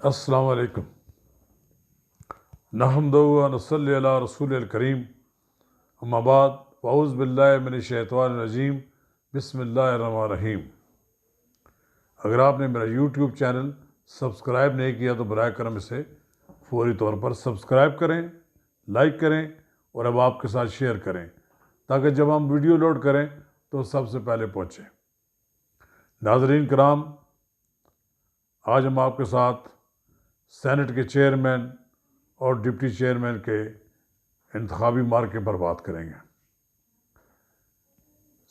अस्सलाम वालेकुम। नहमदुहु व नसल्ली अला रसूलिल करीम। अम्मा बाद फ़अऊज़ु बिल्लाहि मिनश शैतानिर रजीम। बिस्मिल्लाहिर रहमानिर रहीम। अगर आपने मेरा यूट्यूब चैनल सब्सक्राइब नहीं किया तो बराए करम इसे फौरी तौर पर सब्सक्राइब करें, लाइक करें और अब आपके साथ शेयर करें ताकि जब हम वीडियो लोड करें तो सबसे पहले पहुँचे। नाज़रीन कराम, आज हम आपके साथ सेनेट के चेयरमैन और डिप्टी चेयरमैन के इंतखाबी मार्के पर बात करेंगे।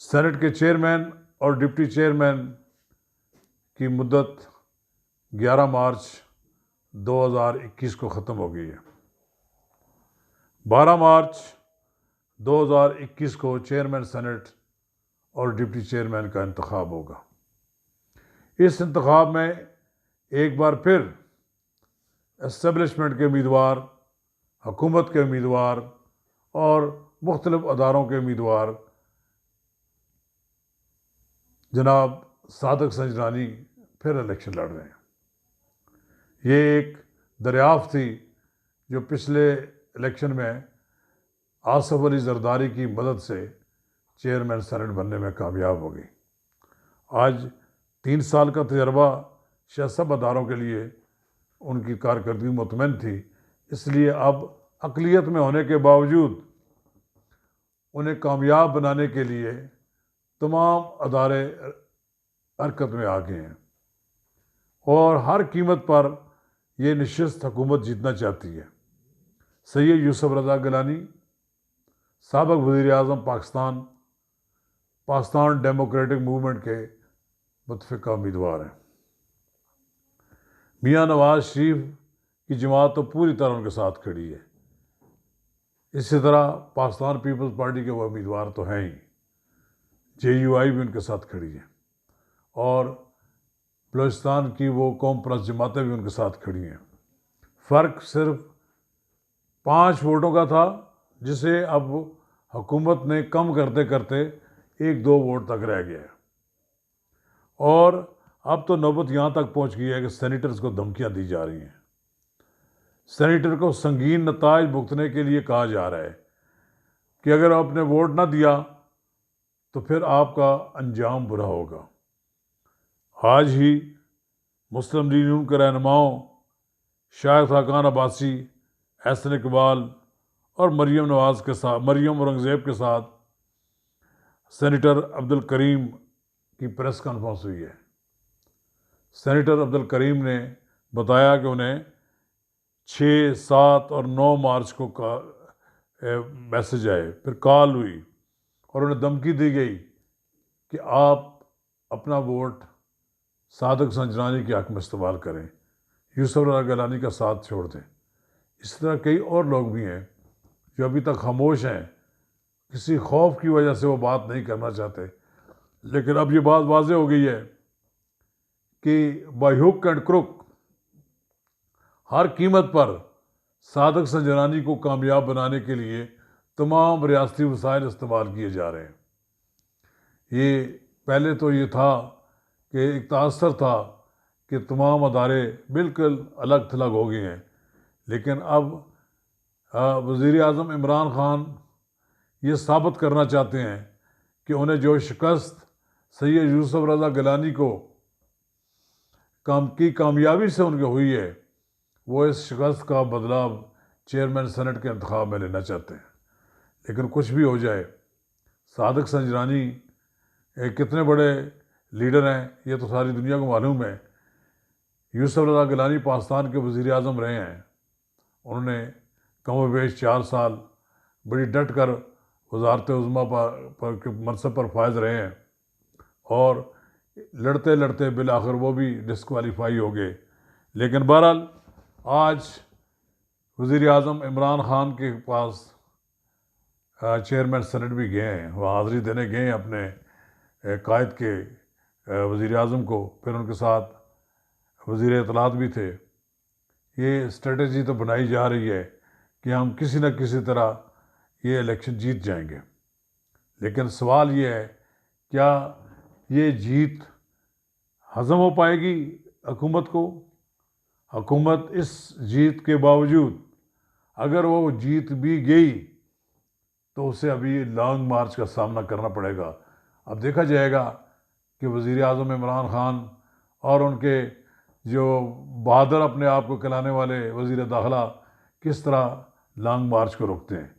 सेनेट के चेयरमैन और डिप्टी चेयरमैन की मुद्दत 11 मार्च 2021 को ख़त्म हो गई है। 12 मार्च 2021 को चेयरमैन सेनेट और डिप्टी चेयरमैन का इंतखाब होगा। इस इंतखाब में एक बार फिर एस्टेब्लिशमेंट के उम्मीदवार, हुकूमत के उम्मीदवार और मुख्तलिफ अदारों के उम्मीदवार जनाब सादक संजरानी फिर इलेक्शन लड़ रहे हैं। ये एक दरियाफ्त थी जो पिछले इलेक्शन में आसफ अली जरदारी की मदद से चेयरमैन सेनेट बनने में कामयाब हो गई। आज 3 साल का तजर्बा शायद सब अदारों के लिए उनकी कारकर्दगी मुतमईन थी, इसलिए अब अक़लियत में होने के बावजूद उन्हें कामयाब बनाने के लिए तमाम अदारे हरकत में आ गए हैं और हर कीमत पर यह नशिस्त हुकूमत जीतना चाहती है। सैयद यूसुफ रज़ा गिलानी साबिक़ वज़ीर-ए-आज़म पाकिस्तान डेमोक्रेटिक मूवमेंट के मुतफ़िक़ा उम्मीदवार हैं। मियाँ नवाज़ शरीफ की जमात तो पूरी तरह उनके साथ खड़ी है। इसी तरह पाकिस्तान पीपल्स पार्टी के वो उम्मीदवार तो हैं ही, JUI भी उनके साथ खड़ी है और बलूचिस्तान की वो कौम परस्त जमातें भी उनके साथ खड़ी हैं। फ़र्क सिर्फ 5 वोटों का था, जिसे अब हुकूमत ने कम करते करते 1-2 वोट तक रह गया है और अब तो नौबत यहाँ तक पहुँच गई है कि सेनेटर्स को धमकियाँ दी जा रही हैं। सेनेटर को संगीन नताइज भुगतने के लिए कहा जा रहा है कि अगर आपने वोट ना दिया तो फिर आपका अंजाम बुरा होगा। आज ही मुस्लिम लीग नून के रहनुमाओं शायद खाकान अब्बासी, एहसन इकबाल और मरियम औरंगज़ेब के साथ सेनेटर अब्दुल करीम की प्रेस कॉन्फ्रेंस हुई है। सेनेटर अब्दुल करीम ने बताया कि उन्हें 6, 7 और 9 मार्च को मैसेज आए, फिर कॉल हुई और उन्हें धमकी दी गई कि आप अपना वोट सादक संजरानी के हक़ में इस्तेमाल करें, यूसुफ रज़ा गिलानी का साथ छोड़ दें। इस तरह कई और लोग भी हैं जो अभी तक खामोश हैं, किसी खौफ की वजह से वो बात नहीं करना चाहते, लेकिन अब ये बात वाज़ेह हो गई है कि बाय हुक एंड क्रुक हर कीमत पर सादक संजरानी को कामयाब बनाने के लिए तमाम रियासती वसाइल इस्तेमाल किए जा रहे हैं। ये पहले तो ये था कि एक तासर था कि तमाम अदारे बिल्कुल अलग थलग हो गए हैं, लेकिन अब वज़ीर-ए-आज़म इमरान ख़ान ये साबित करना चाहते हैं कि उन्हें जो शिकस्त सैयद यूसुफ रज़ा गिलानी को कामयाबी से उनकी हुई है, वो इस शिकस्त का बदला चेयरमैन सेनेट के इंतखाब में लेना चाहते हैं। लेकिन कुछ भी हो जाए, सादक संजरानी कितने बड़े लीडर हैं ये तो सारी दुनिया को मालूम है। यूसुफ रज़ा गिलानी पाकिस्तान के वज़ीर-ए-आज़म रहे हैं। उन्होंने कमोबेश 4 साल बड़ी डट कर वज़ारत उज़्मा पर मनसब पर फायज रहे हैं और लड़ते लड़ते बिल आखिर वो भी डिस्क्वालीफाई हो गए। लेकिन बहरहाल आज वज़ीर-ए-आज़म इमरान ख़ान के पास चेयरमैन सेनेट भी गए हैं, वह हाज़िरी देने गए हैं अपने कायद के वज़ीर-ए-आज़म को, फिर उनके साथ वज़ीर इत्तलात भी थे। ये स्ट्रेटजी तो बनाई जा रही है कि हम किसी न किसी तरह ये इलेक्शन जीत जाएंगे, लेकिन सवाल ये है क्या ये जीत हज़म हो पाएगी हुकूमत को? हुकूमत इस जीत के बावजूद अगर वो जीत भी गई तो उसे अभी लॉन्ग मार्च का सामना करना पड़ेगा। अब देखा जाएगा कि वज़ीर आज़म इमरान ख़ान और उनके जो बहादुर अपने आप को कहलाने वाले वज़ीर दाखिला किस तरह लॉन्ग मार्च को रोकते हैं।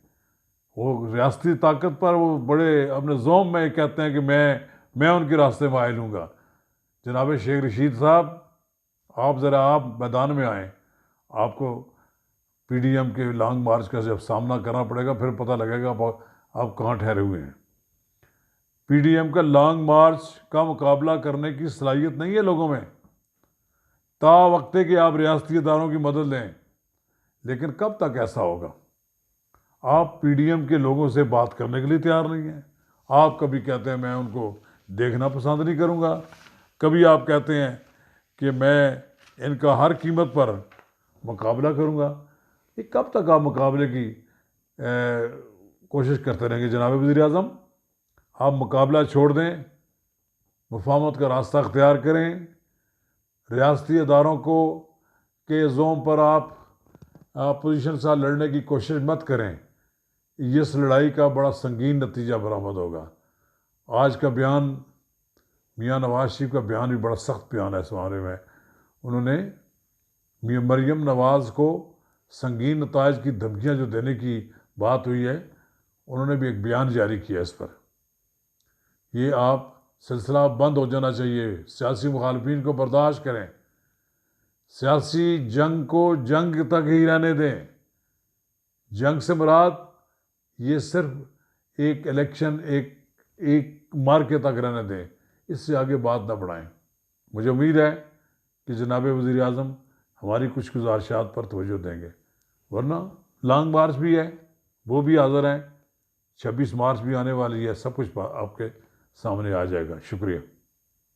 वो रियासती ताकत पर वो बड़े अपने ज़ोम में कहते हैं कि मैं उनके रास्ते में आए लूँगा। जनाब शेख रशीद साहब, आप ज़रा आप मैदान में आएँ, आपको पीडीएम के लॉन्ग मार्च का जब सामना करना पड़ेगा फिर पता लगेगा आप कहाँ ठहरे हुए हैं। पीडीएम का लॉन्ग मार्च का मुकाबला करने की सलाहियत नहीं है लोगों में। वक्ते कि आप रियासती इदारों की मदद लें, लेकिन कब तक ऐसा होगा? आप पीडीएम के लोगों से बात करने के लिए तैयार नहीं हैं। आप कभी कहते हैं मैं उनको देखना पसंद नहीं करूँगा, कभी आप कहते हैं कि मैं इनका हर कीमत पर मुकाबला करूँगा। ये कब तक आप मुकाबले की कोशिश करते रहेंगे? जनाब वज़ीर आज़म, आप मुकाबला छोड़ दें, मुफाहमत का रास्ता अख्तियार करें। रियासती इदारों को के ज़ोम पर आप अपोजिशन से लड़ने की कोशिश मत करें। इस लड़ाई का बड़ा संगीन नतीजा बरामद होगा। आज का बयान, मियाँ नवाज शरीफ का बयान भी बड़ा सख्त बयान है इस मामले में। उन्होंने मियाँ मरियम नवाज़ को संगीन नताइज की धमकियाँ जो देने की बात हुई है, उन्होंने भी एक बयान जारी किया इस पर। ये आप सिलसिला बंद हो जाना चाहिए। सियासी मुखालफिन को बर्दाश्त करें, सियासी जंग को जंग तक ही रहने दें। जंग से मुराद ये सिर्फ एक इलेक्शन, एक मार्के तक रहने दें, इससे आगे बात ना बढ़ाएं। मुझे उम्मीद है कि जनाब वज़ीर आज़म हमारी कुछ गुज़ारिशात पर तवज्जो देंगे, वरना लॉन्ग मार्च भी है, वो भी हाज़िर हैं। 26 मार्च भी आने वाली है, सब कुछ आपके सामने आ जाएगा। शुक्रिया।